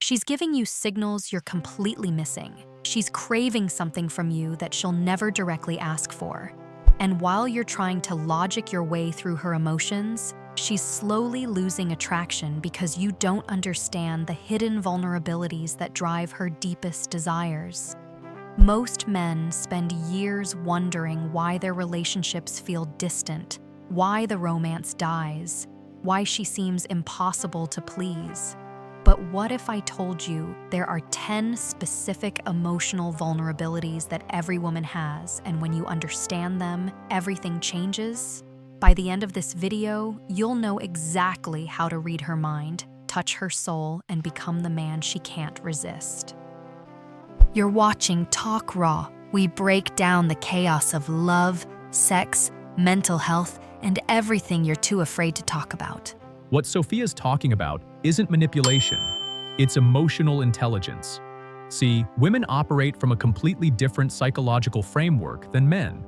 She's giving you signals you're completely missing. She's craving something from you that she'll never directly ask for. And while you're trying to logic your way through her emotions, she's slowly losing attraction because you don't understand the hidden vulnerabilities that drive her deepest desires. Most men spend years wondering why their relationships feel distant, why the romance dies, why she seems impossible to please. But what if I told you there are 10 specific emotional vulnerabilities that every woman has, and when you understand them, everything changes? By the end of this video, you'll know exactly how to read her mind, touch her soul, and become the man she can't resist. You're watching Talk Raw. We break down the chaos of love, sex, mental health, and everything you're too afraid to talk about. What Sophia's talking about isn't manipulation, it's emotional intelligence. See, women operate from a completely different psychological framework than men.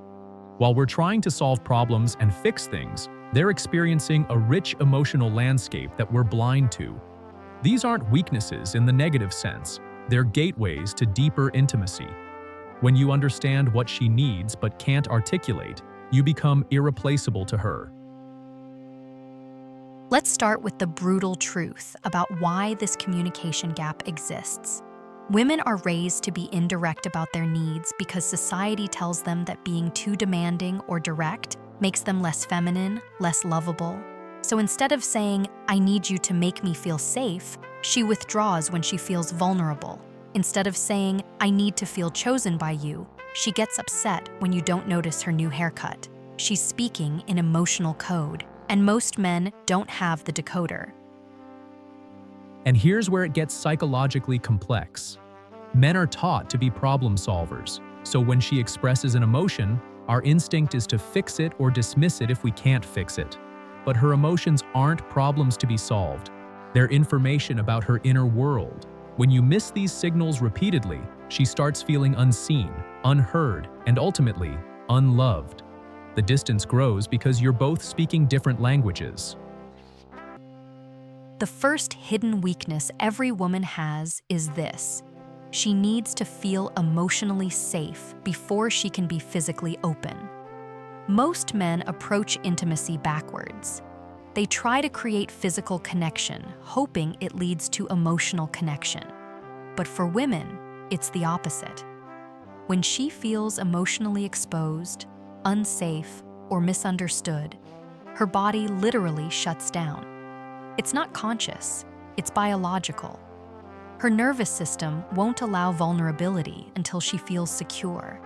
While we're trying to solve problems and fix things, they're experiencing a rich emotional landscape that we're blind to. These aren't weaknesses in the negative sense, they're gateways to deeper intimacy. When you understand what she needs but can't articulate, you become irreplaceable to her. Let's start with the brutal truth about why this communication gap exists. Women are raised to be indirect about their needs because society tells them that being too demanding or direct makes them less feminine, less lovable. So instead of saying, "I need you to make me feel safe," she withdraws when she feels vulnerable. Instead of saying, "I need to feel chosen by you," she gets upset when you don't notice her new haircut. She's speaking in emotional code, and most men don't have the decoder. And here's where it gets psychologically complex. Men are taught to be problem solvers, so when she expresses an emotion, our instinct is to fix it or dismiss it if we can't fix it. But her emotions aren't problems to be solved. They're information about her inner world. When you miss these signals repeatedly, she starts feeling unseen, unheard, and ultimately, unloved. The distance grows because you're both speaking different languages. The first hidden weakness every woman has is this: she needs to feel emotionally safe before she can be physically open. Most men approach intimacy backwards. They try to create physical connection, hoping it leads to emotional connection. But for women, it's the opposite. When she feels emotionally exposed, unsafe, or misunderstood, her body literally shuts down. It's not conscious, it's biological. Her nervous system won't allow vulnerability until she feels secure.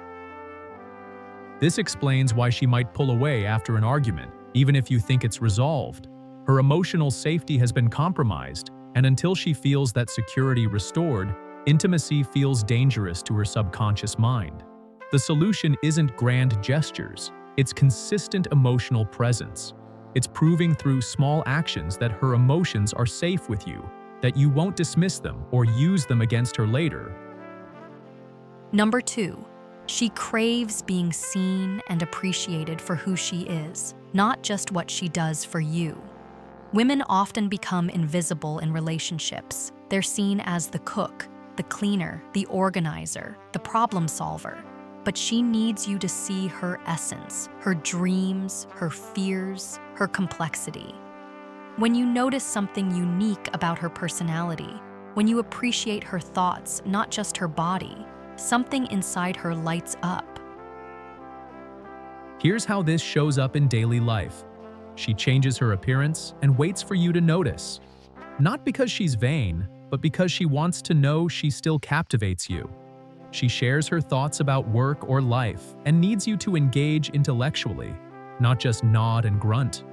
This explains why she might pull away after an argument, even if you think it's resolved. Her emotional safety has been compromised, and until she feels that security restored, intimacy feels dangerous to her subconscious mind. The solution isn't grand gestures, it's consistent emotional presence. It's proving through small actions that her emotions are safe with you, that you won't dismiss them or use them against her later. Number 2, she craves being seen and appreciated for who she is, not just what she does for you. Women often become invisible in relationships. They're seen as the cook, the cleaner, the organizer, the problem solver. But she needs you to see her essence, her dreams, her fears, her complexity. When you notice something unique about her personality, when you appreciate her thoughts, not just her body, something inside her lights up. Here's how this shows up in daily life. She changes her appearance and waits for you to notice. Not because she's vain, but because she wants to know she still captivates you. She shares her thoughts about work or life and needs you to engage intellectually, not just nod and grunt.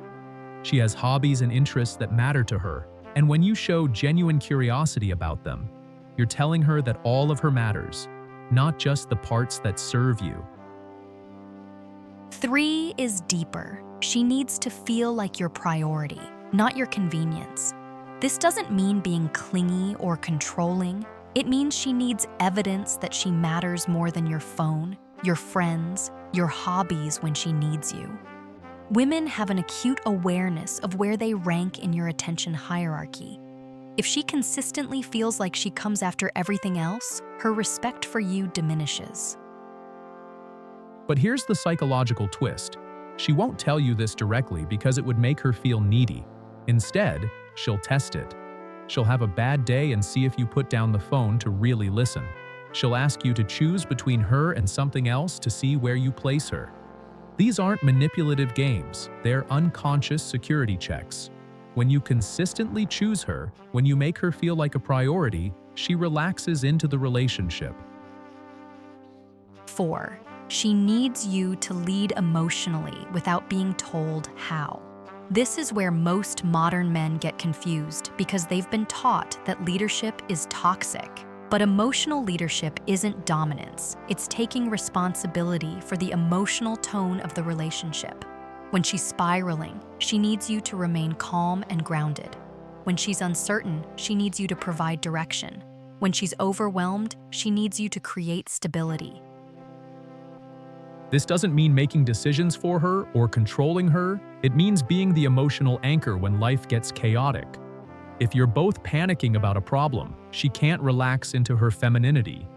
She has hobbies and interests that matter to her, and when you show genuine curiosity about them, you're telling her that all of her matters, not just the parts that serve you. 3 is deeper. She needs to feel like your priority, not your convenience. This doesn't mean being clingy or controlling. It means she needs evidence that she matters more than your phone, your friends, your hobbies when she needs you. Women have an acute awareness of where they rank in your attention hierarchy. If she consistently feels like she comes after everything else, her respect for you diminishes. But here's the psychological twist. She won't tell you this directly because it would make her feel needy. Instead, she'll test it. She'll have a bad day and see if you put down the phone to really listen. She'll ask you to choose between her and something else to see where you place her. These aren't manipulative games, they're unconscious security checks. When you consistently choose her, when you make her feel like a priority, she relaxes into the relationship. 4. She needs you to lead emotionally without being told how. This is where most modern men get confused because they've been taught that leadership is toxic. But emotional leadership isn't dominance, it's taking responsibility for the emotional tone of the relationship. When she's spiraling, she needs you to remain calm and grounded. When she's uncertain, she needs you to provide direction. When she's overwhelmed, she needs you to create stability. This doesn't mean making decisions for her or controlling her. It means being the emotional anchor when life gets chaotic. If you're both panicking about a problem, she can't relax into her femininity.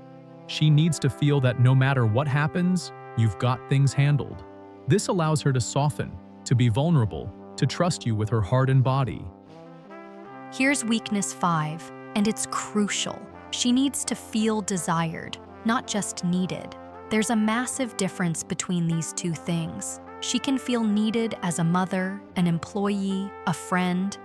She needs to feel that no matter what happens, you've got things handled. This allows her to soften, to be vulnerable, to trust you with her heart and body. Here's weakness 5, and it's crucial. She needs to feel desired, not just needed. There's a massive difference between these two things. She can feel needed as a mother, an employee, a friend,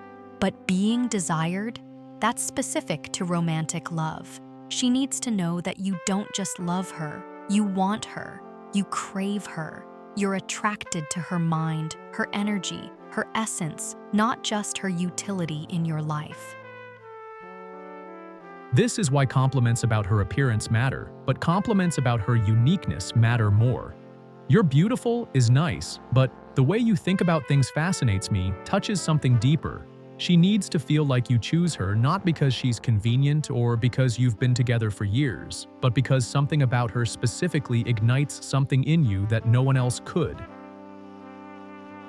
but being desired, that's specific to romantic love. She needs to know that you don't just love her, you want her, you crave her. You're attracted to her mind, her energy, her essence, not just her utility in your life. This is why compliments about her appearance matter, but compliments about her uniqueness matter more. You're beautiful is nice, but the way you think about things fascinates me, touches something deeper. She needs to feel like you choose her not because she's convenient or because you've been together for years, but because something about her specifically ignites something in you that no one else could.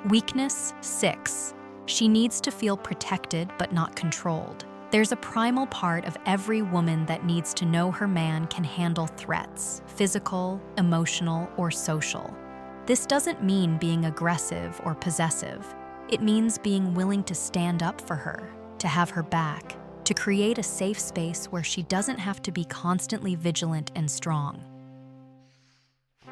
Weakness 6. She needs to feel protected but not controlled. There's a primal part of every woman that needs to know her man can handle threats, physical, emotional, or social. This doesn't mean being aggressive or possessive. It means being willing to stand up for her, to have her back, to create a safe space where she doesn't have to be constantly vigilant and strong.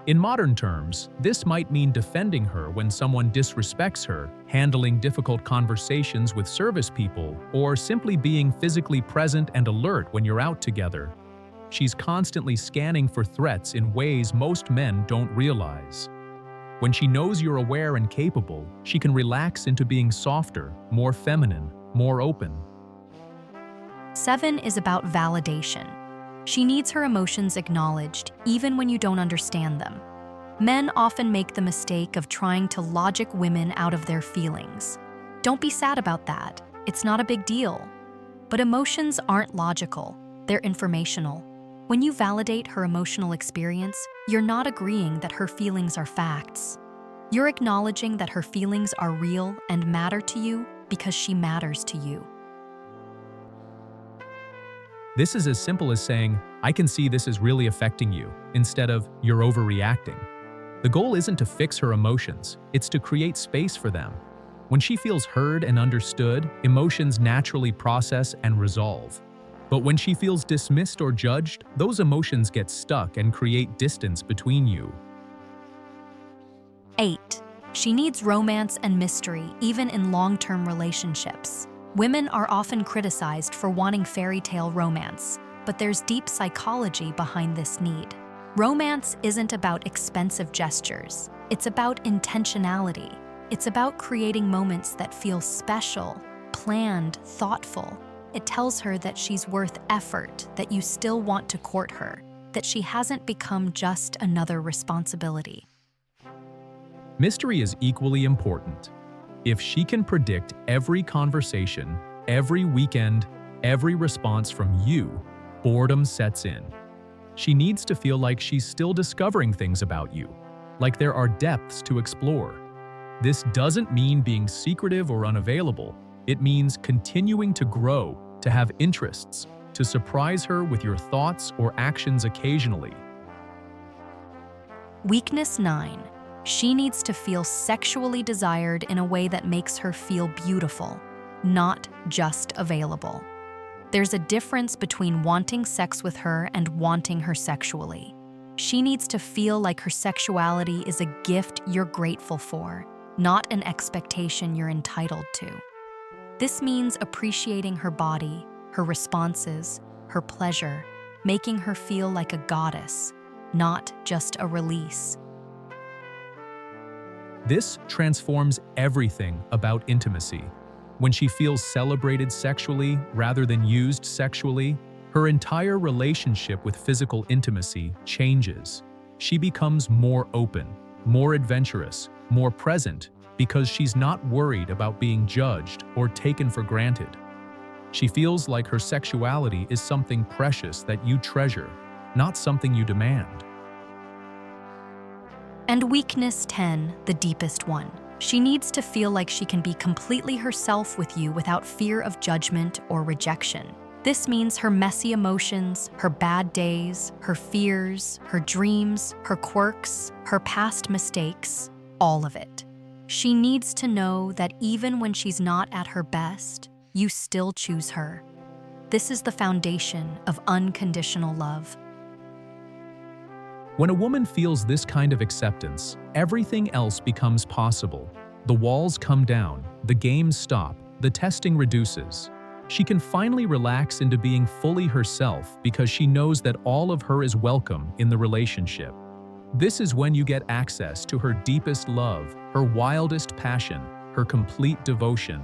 In modern terms, this might mean defending her when someone disrespects her, handling difficult conversations with service people, or simply being physically present and alert when you're out together. She's constantly scanning for threats in ways most men don't realize. When she knows you're aware and capable, she can relax into being softer, more feminine, more open. 7 is about validation. She needs her emotions acknowledged, even when you don't understand them. Men often make the mistake of trying to logic women out of their feelings. Don't be sad about that. It's not a big deal. But emotions aren't logical. They're informational. When you validate her emotional experience, you're not agreeing that her feelings are facts. You're acknowledging that her feelings are real and matter to you because she matters to you. This is as simple as saying, "I can see this is really affecting you," instead of, "You're overreacting." The goal isn't to fix her emotions, it's to create space for them. When she feels heard and understood, emotions naturally process and resolve. But when she feels dismissed or judged, those emotions get stuck and create distance between you. 8. She needs romance and mystery, even in long-term relationships. Women are often criticized for wanting fairy tale romance, but there's deep psychology behind this need. Romance isn't about expensive gestures. It's about intentionality. It's about creating moments that feel special, planned, thoughtful. It tells her that she's worth effort, that you still want to court her, that she hasn't become just another responsibility. Mystery is equally important. If she can predict every conversation, every weekend, every response from you, boredom sets in. She needs to feel like she's still discovering things about you, like there are depths to explore. This doesn't mean being secretive or unavailable. It means continuing to grow, to have interests, to surprise her with your thoughts or actions occasionally. Weakness 9. She needs to feel sexually desired in a way that makes her feel beautiful, not just available. There's a difference between wanting sex with her and wanting her sexually. She needs to feel like her sexuality is a gift you're grateful for, not an expectation you're entitled to. This means appreciating her body, her responses, her pleasure, making her feel like a goddess, not just a release. This transforms everything about intimacy. When she feels celebrated sexually rather than used sexually, her entire relationship with physical intimacy changes. She becomes more open, more adventurous, more present, because she's not worried about being judged or taken for granted. She feels like her sexuality is something precious that you treasure, not something you demand. And weakness 10, the deepest one. She needs to feel like she can be completely herself with you without fear of judgment or rejection. This means her messy emotions, her bad days, her fears, her dreams, her quirks, her past mistakes, all of it. She needs to know that even when she's not at her best, you still choose her. This is the foundation of unconditional love. When a woman feels this kind of acceptance, everything else becomes possible. The walls come down, the games stop, the testing reduces. She can finally relax into being fully herself because she knows that all of her is welcome in the relationship. This is when you get access to her deepest love, her wildest passion, her complete devotion.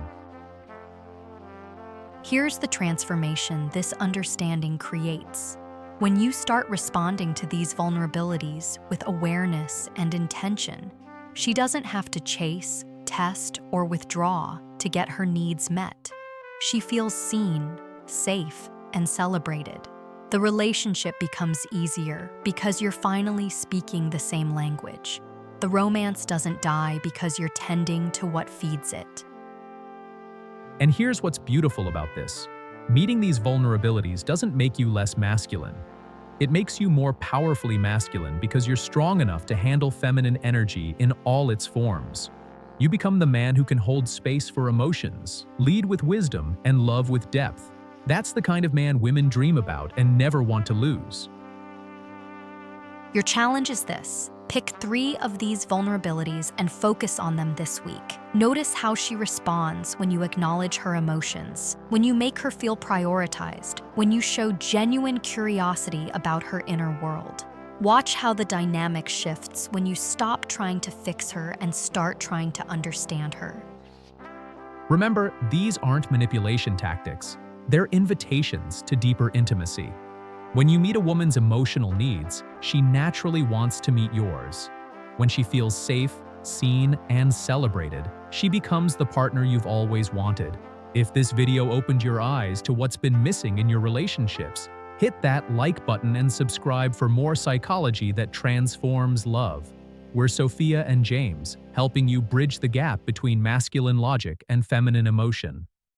Here's the transformation this understanding creates. When you start responding to these vulnerabilities with awareness and intention, she doesn't have to chase, test, or withdraw to get her needs met. She feels seen, safe, and celebrated. The relationship becomes easier because you're finally speaking the same language. The romance doesn't die because you're tending to what feeds it. And here's what's beautiful about this. Meeting these vulnerabilities doesn't make you less masculine. It makes you more powerfully masculine because you're strong enough to handle feminine energy in all its forms. You become the man who can hold space for emotions, lead with wisdom, and love with depth. That's the kind of man women dream about and never want to lose. Your challenge is this. Pick 3 of these vulnerabilities and focus on them this week. Notice how she responds when you acknowledge her emotions, when you make her feel prioritized, when you show genuine curiosity about her inner world. Watch how the dynamic shifts when you stop trying to fix her and start trying to understand her. Remember, these aren't manipulation tactics. They're invitations to deeper intimacy. When you meet a woman's emotional needs, she naturally wants to meet yours. When she feels safe, seen, and celebrated, she becomes the partner you've always wanted. If this video opened your eyes to what's been missing in your relationships, hit that like button and subscribe for more psychology that transforms love. We're Sophia and James, helping you bridge the gap between masculine logic and feminine emotion.